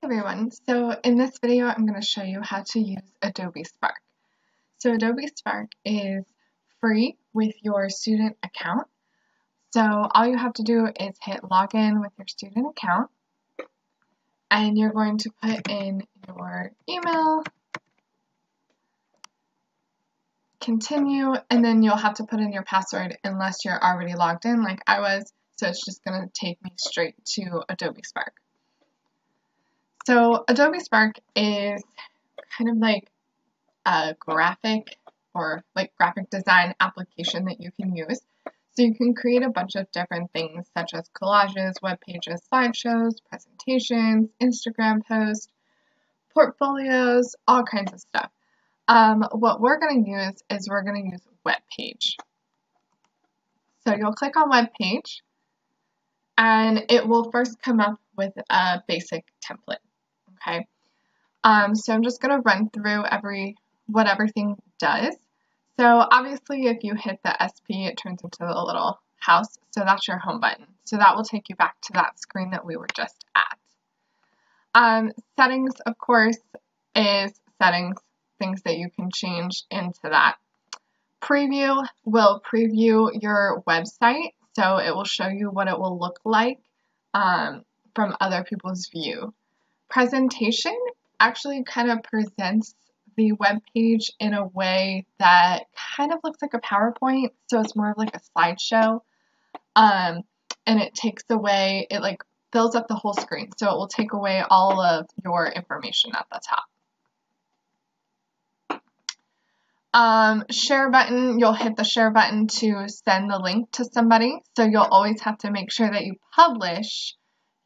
Everyone, so in this video I'm going to show you how to use Adobe Spark. So Adobe Spark is free with your student account. So all you have to do is hit login with your student account, and you're going to put in your email, continue, and then you'll have to put in your password unless you're already logged in like I was, so it's just going to take me straight to Adobe Spark. So Adobe Spark is kind of like a graphic design application that you can use. So you can create a bunch of different things such as collages, web pages, slideshows, presentations, Instagram posts, portfolios, all kinds of stuff. What we're going to use is we're going to use webpage. So you'll click on webpage and it will first come up with a basic template. Okay, so I'm just going to run through what everything does. So obviously if you hit the SP, it turns into the little house, so that's your home button. So that will take you back to that screen that we were just at. Settings, of course, is settings, things that you can change into that. Preview will preview your website, so it will show you what it will look like from other people's view. Presentation actually kind of presents the web page in a way that kind of looks like a PowerPoint, so it's more of like a slideshow, and it takes away, it like fills up the whole screen, so it will take away all of your information at the top. Share button, you'll hit the share button to send the link to somebody, so you'll always have to make sure that you publish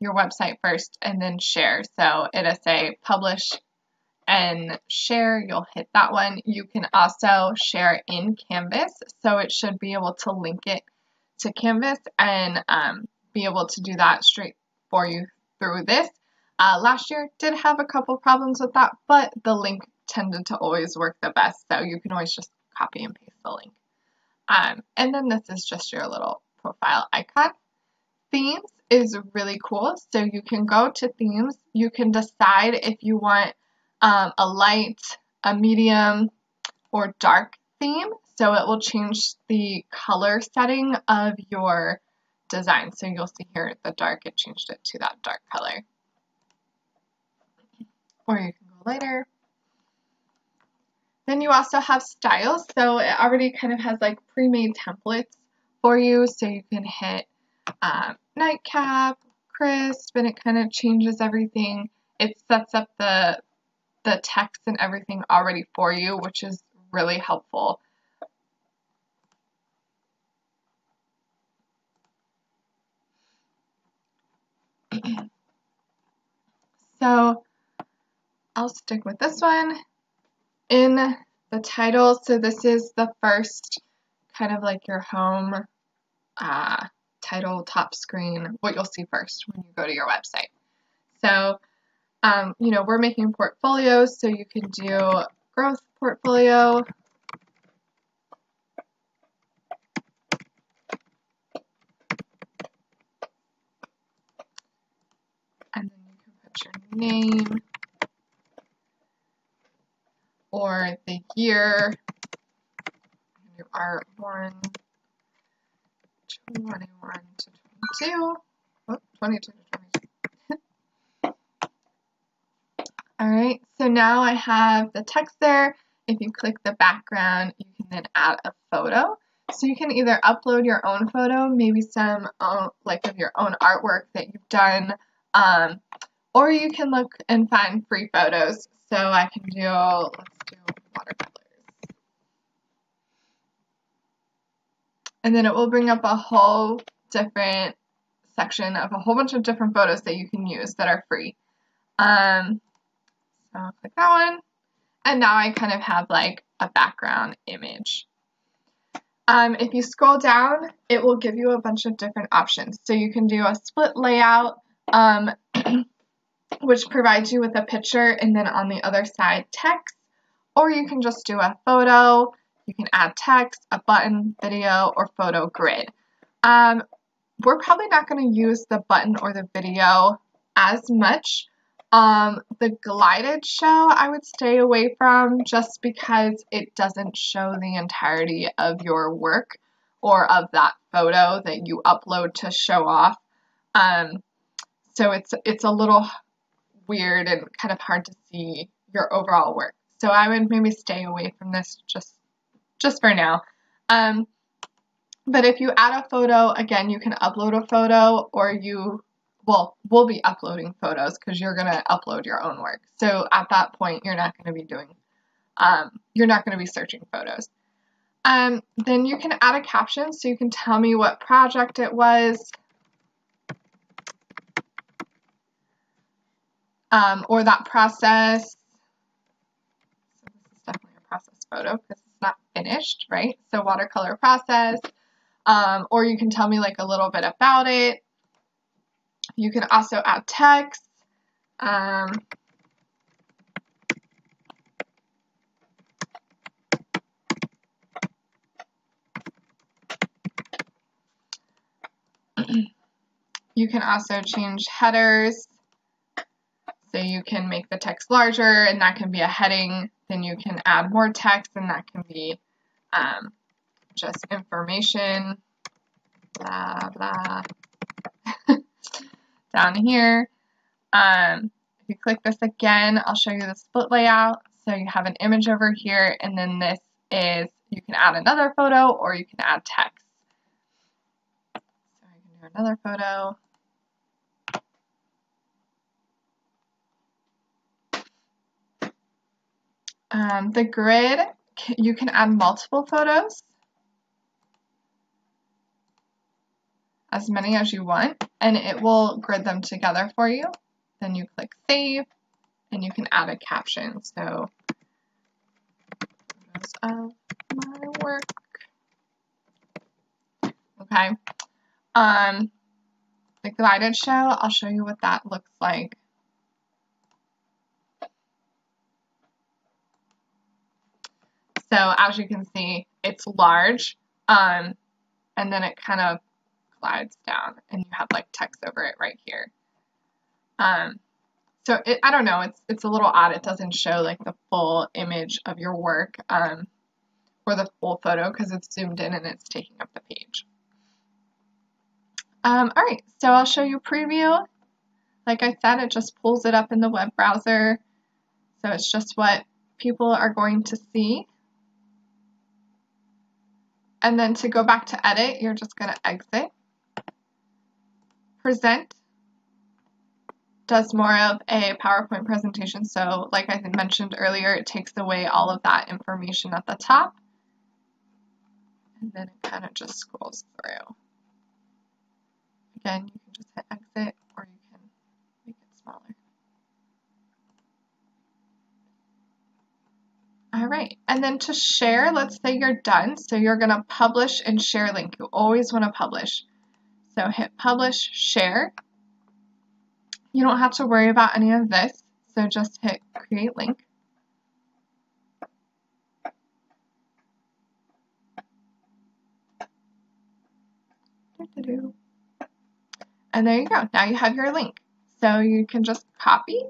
your website first and then share. So it'll say publish and share, you'll hit that one. You can also share in Canvas, so it should be able to link it to Canvas and be able to do that straight for you through this. Last year did have a couple problems with that, but the link tended to always work the best, so you can always just copy and paste the link. And then this is just your little profile icon. Themes is really cool, so you can go to themes, you can decide if you want a light, a medium, or dark theme, so it will change the color setting of your design. So you'll see here the dark, it changed it to that dark color. Or you can go lighter. Then you also have styles, so it already kind of has like pre-made templates for you, so you can hit nightcap, crisp, and it kind of changes everything. It sets up the text and everything already for you, which is really helpful. So I'll stick with this one. In the title, so this is the first kind of like your home title, top screen, what you'll see first when you go to your website. So, you know, we're making portfolios, so you can do growth portfolio. And then you can put your name or the year. You are born 21 to 22. Oh, 22 to 22. Alright, so now I have the text there. If you click the background, you can then add a photo. So you can either upload your own photo, maybe some like of your own artwork that you've done, or you can look and find free photos. So I can do, let's do watercolors. And then it will bring up a whole different section of a whole bunch of different photos that you can use that are free. So I'll click that one. And now I kind of have like a background image. If you scroll down, it will give you a bunch of different options. So you can do a split layout, which provides you with a picture and then on the other side text, or you can just do a photo. You can add text, a button, video, or photo grid. We're probably not going to use the button or the video as much, The glided show I would stay away from just because it doesn't show the entirety of your work or of that photo that you upload to show off. So it's a little weird and kind of hard to see your overall work. So I would maybe stay away from this just for now. But if you add a photo, again, you can upload a photo, or we'll be uploading photos because you're going to upload your own work. So at that point, you're not going to be searching photos. Then you can add a caption, so you can tell me what project it was, or that process. So this is definitely a process photo because it's not finished, right? So watercolor process, or you can tell me like a little bit about it. You can also add text. You can also change headers. So you can make the text larger, and that can be a heading. Then you can add more text, and that can be just information, blah, blah. Down here. If you click this again, I'll show you the split layout. So you have an image over here, and then this is, you can add another photo or you can add text. So I can do another photo. The grid, you can add multiple photos, as many as you want, and it will grid them together for you. Then you click save, and you can add a caption. So, photos of my work. Okay. The glided show, I'll show you what that looks like. So as you can see, it's large, and then it kind of glides down, and you have like text over it right here. So I don't know, it's a little odd. It doesn't show like the full image of your work, or the full photo because it's zoomed in and it's taking up the page. All right, so I'll show you preview. Like I said, it just pulls it up in the web browser. So it's just what people are going to see. And then to go back to edit, you're just going to exit. Present does more of a PowerPoint presentation. So like I had mentioned earlier, it takes away all of that information at the top. And then it kind of just scrolls through. Again, you can just hit exit, or you can make it smaller. All right, and then to share, let's say you're done. So you're going to publish and share link. You always want to publish. So hit publish, share. You don't have to worry about any of this. So just hit create link. And there you go. Now you have your link. So you can just copy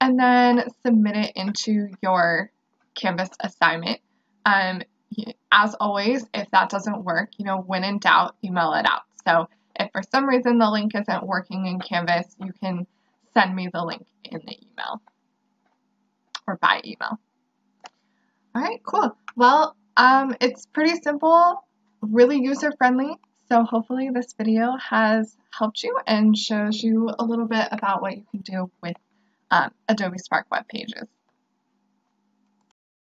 and then submit it into your Canvas assignment. As always, if that doesn't work, when in doubt, email it out. So if for some reason the link isn't working in Canvas, you can send me the link in the email or by email. All right, cool. Well, it's pretty simple, really user-friendly. So hopefully this video has helped you and shows you a little bit about what you can do with Adobe Spark Web Pages.